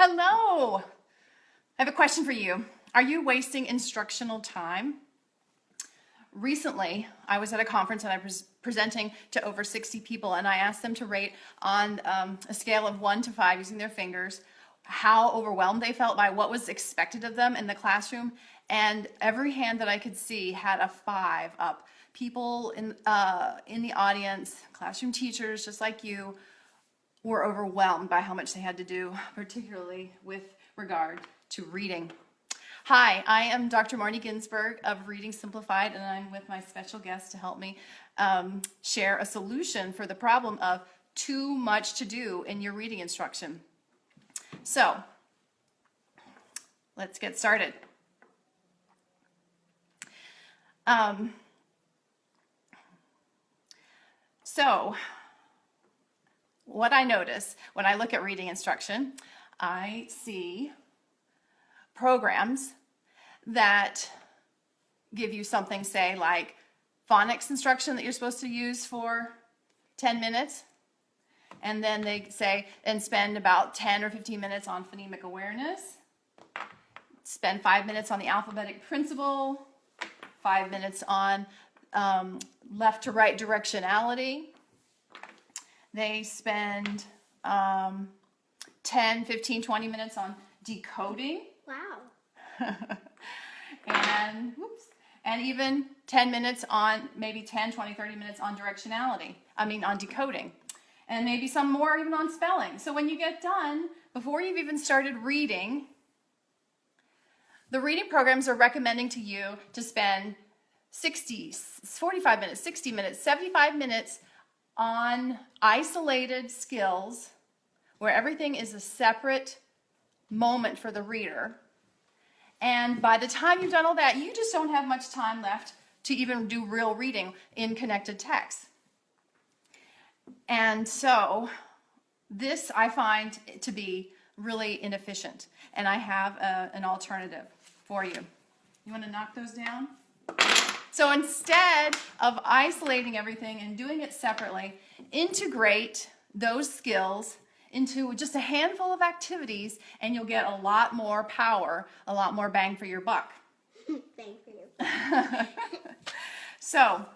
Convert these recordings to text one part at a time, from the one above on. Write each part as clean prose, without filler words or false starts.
Hello! I have a question for you. Are you wasting instructional time? Recently, I was at a conference and I was presenting to over 60 people, and I asked them to rate on a scale of 1 to 5 using their fingers how overwhelmed they felt by what was expected of them in the classroom, and every hand that I could see had a 5 up. People in the audience, classroom teachers just like you, were overwhelmed by how much they had to do, particularly with regard to reading. Hi, I am Dr. Marnie Ginsberg of Reading Simplified, and I'm with my special guest to help me share a solution for the problem of too much to do in your reading instruction. So, let's get started. What I notice when I look at reading instruction, I see programs that give you something, say, like phonics instruction that you're supposed to use for 10 minutes. And then they say, and spend about 10 or 15 minutes on phonemic awareness. Spend 5 minutes on the alphabetic principle. 5 minutes on left to right directionality. They spend 10, 15, 20 minutes on decoding. Wow. And even 10 minutes on, maybe 10, 20, 30 minutes on on decoding. And maybe some more even on spelling. So when you get done, before you've even started reading, the reading programs are recommending to you to spend 45 minutes, 60 minutes, 75 minutes on isolated skills where everything is a separate moment for the reader. And by the time you've done all that, you just don't have much time left to even do real reading in connected text. And so this I find to be really inefficient. And I have an alternative for you. You want to knock those down? So instead of isolating everything and doing it separately, integrate those skills into just a handful of activities, and you'll get a lot more power, a lot more bang for your buck. Bang for your buck. So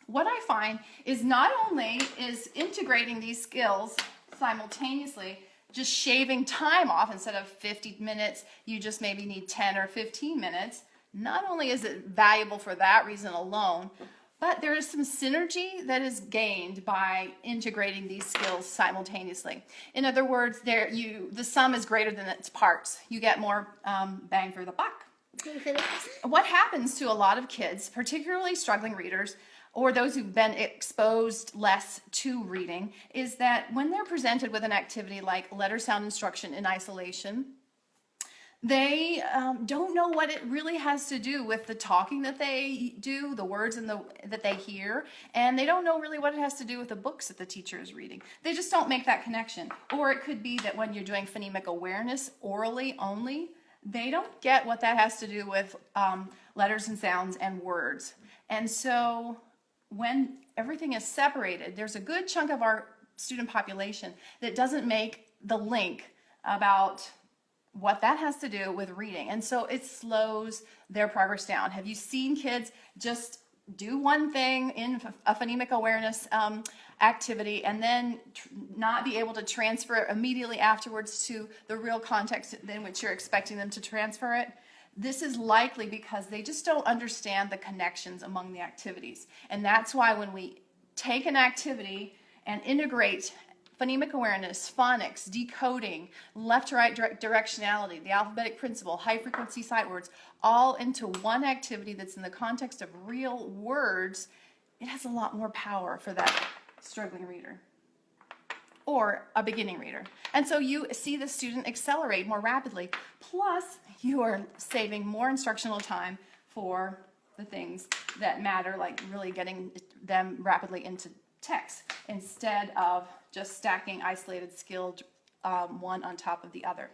what I find is not only is integrating these skills simultaneously, just shaving time off. Instead of 50 minutes, you just maybe need 10 or 15 minutes. Not only is it valuable for that reason alone, but there is some synergy that is gained by integrating these skills simultaneously. In other words, the sum is greater than its parts. You get more bang for the buck. What happens to a lot of kids, particularly struggling readers, or those who've been exposed less to reading, is that when they're presented with an activity like letter sound instruction in isolation, they don't know what it really has to do with the talking that they do, the words that they hear, and they don't know really what it has to do with the books that the teacher is reading. They just don't make that connection. Or it could be that when you're doing phonemic awareness orally only, they don't get what that has to do with letters and sounds and words. And so when everything is separated, there's a good chunk of our student population that doesn't make the link about what that has to do with reading. And so it slows their progress down. Have you seen kids just do one thing in a phonemic awareness activity and then not be able to transfer it immediately afterwards to the real context in which you're expecting them to transfer it? This is likely because they just don't understand the connections among the activities. And that's why when we take an activity and integrate phonemic awareness, phonics, decoding, left to right directionality, the alphabetic principle, high frequency sight words, all into one activity that's in the context of real words, it has a lot more power for that struggling reader or a beginning reader. And so you see the student accelerate more rapidly. Plus, you are saving more instructional time for the things that matter, like really getting them rapidly into text instead of just stacking isolated skilled one on top of the other.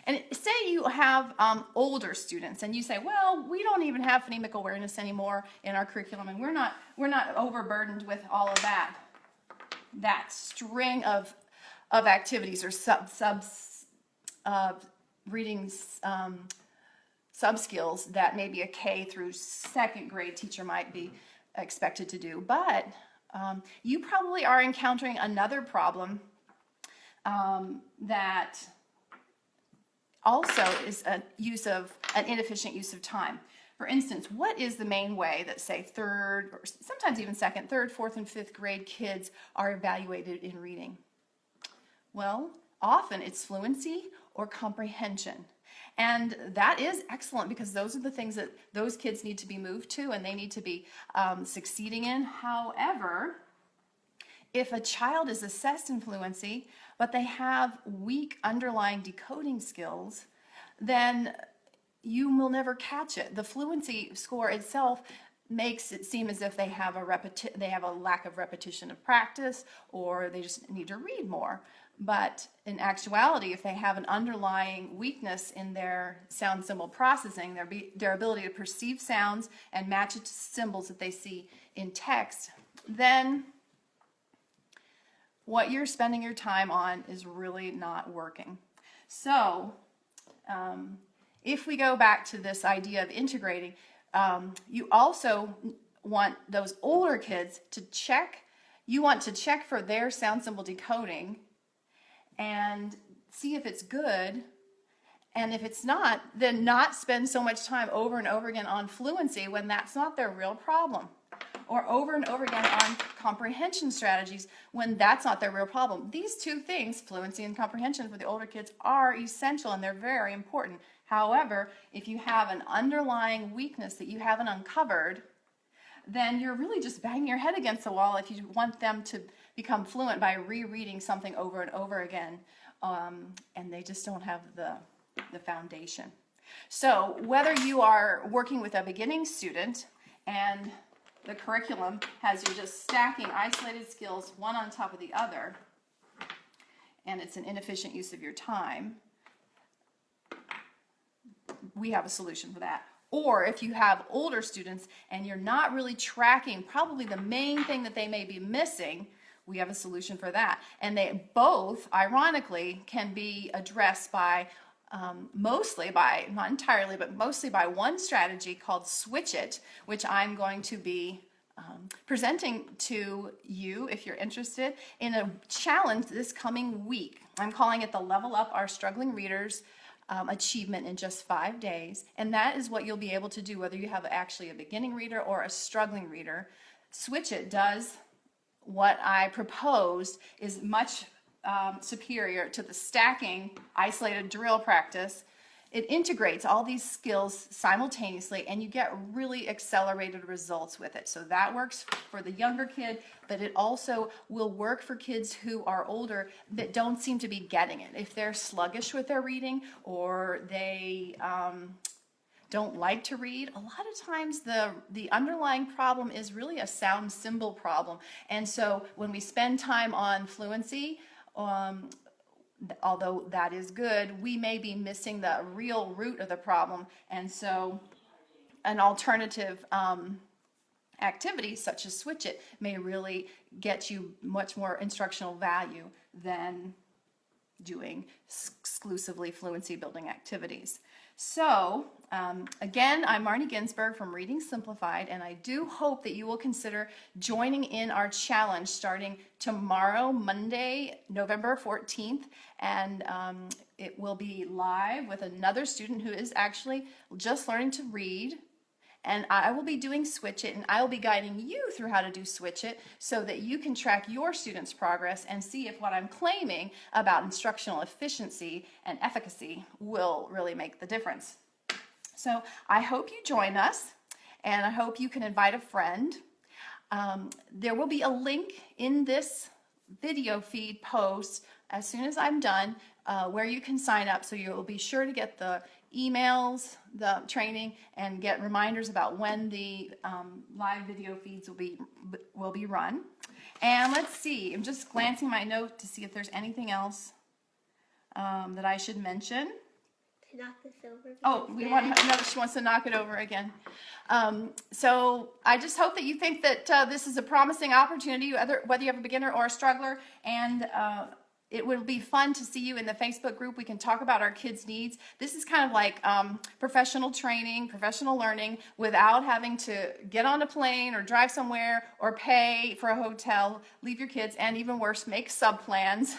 And say you have older students and you say, well, we don't even have phonemic awareness anymore in our curriculum, and we're not overburdened with all of that string of activities or reading sub-skills that maybe a K through second grade teacher might be expected to do. But you probably are encountering another problem that also is an inefficient use of time. For instance, what is the main way that, say, third, or sometimes even second, third, fourth, and fifth grade kids are evaluated in reading? Well, often it's fluency or comprehension. And that is excellent because those are the things that those kids need to be moved to and they need to be succeeding in. However, if a child is assessed in fluency, but they have weak underlying decoding skills, then you will never catch it. The fluency score itself makes it seem as if they have a lack of repetition of practice, or they just need to read more. But in actuality, if they have an underlying weakness in their sound symbol processing, their ability to perceive sounds and match it to symbols that they see in text, then what you're spending your time on is really not working. So, if we go back to this idea of integrating, you also want those older kids to check. You want to check for their sound symbol decoding and see if it's good. And if it's not, then not spend so much time over and over again on fluency when that's not their real problem. Or over and over again on comprehension strategies when that's not their real problem. These two things, fluency and comprehension for the older kids, are essential and they're very important. However, if you have an underlying weakness that you haven't uncovered, then you're really just banging your head against the wall if you want them to become fluent by rereading something over and over again, and they just don't have the foundation. So whether you are working with a beginning student and the curriculum has you just stacking isolated skills one on top of the other, and it's an inefficient use of your time, we have a solution for that. Or if you have older students and you're not really tracking probably the main thing that they may be missing, we have a solution for that. And they both, ironically, can be addressed by mostly by, not entirely, but mostly by one strategy called Switch It, which I'm going to be presenting to you, if you're interested, in a challenge this coming week. I'm calling it the Level Up Our Struggling Readers Achievement in Just 5 Days. And that is what you'll be able to do, whether you have actually a beginning reader or a struggling reader. Switch It does what I proposed is much superior to the stacking isolated drill practice. It integrates all these skills simultaneously and you get really accelerated results with it. So that works for the younger kid, but it also will work for kids who are older that don't seem to be getting it. If they're sluggish with their reading or they don't like to read, a lot of times the underlying problem is really a sound symbol problem. And so when we spend time on fluency, although that is good, we may be missing the real root of the problem. And so an alternative activity such as Switch It may really get you much more instructional value than doing exclusively fluency building activities. So again, I'm Marnie Ginsberg from Reading Simplified, and I do hope that you will consider joining in our challenge starting tomorrow, Monday, November 14th, and it will be live with another student who is actually just learning to read. And I will be doing Switch It, and I will be guiding you through how to do Switch It so that you can track your students' progress and see if what I'm claiming about instructional efficiency and efficacy will really make the difference. So I hope you join us, and I hope you can invite a friend. There will be a link in this video feed post as soon as I'm done where you can sign up, so you will be sure to get the emails, the training, and get reminders about when the live video feeds will be run. And let's see, I'm just glancing my note to see if there's anything else that I should mention. To knock this over. Oh, she wants to knock it over again. So I just hope that you think that this is a promising opportunity, whether you have a beginner or a struggler, and it will be fun to see you in the Facebook group. We can talk about our kids' needs. This is kind of like professional training, professional learning without having to get on a plane or drive somewhere or pay for a hotel, leave your kids, and even worse, make sub plans.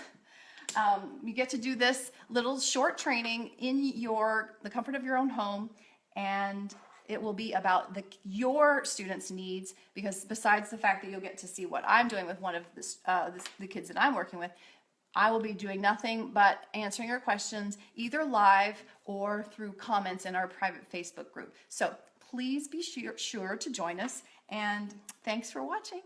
You get to do this little short training in the comfort of your own home, and it will be about your students' needs, because besides the fact that you'll get to see what I'm doing with one of the kids that I'm working with, I will be doing nothing but answering your questions either live or through comments in our private Facebook group. So please be sure to join us, and thanks for watching.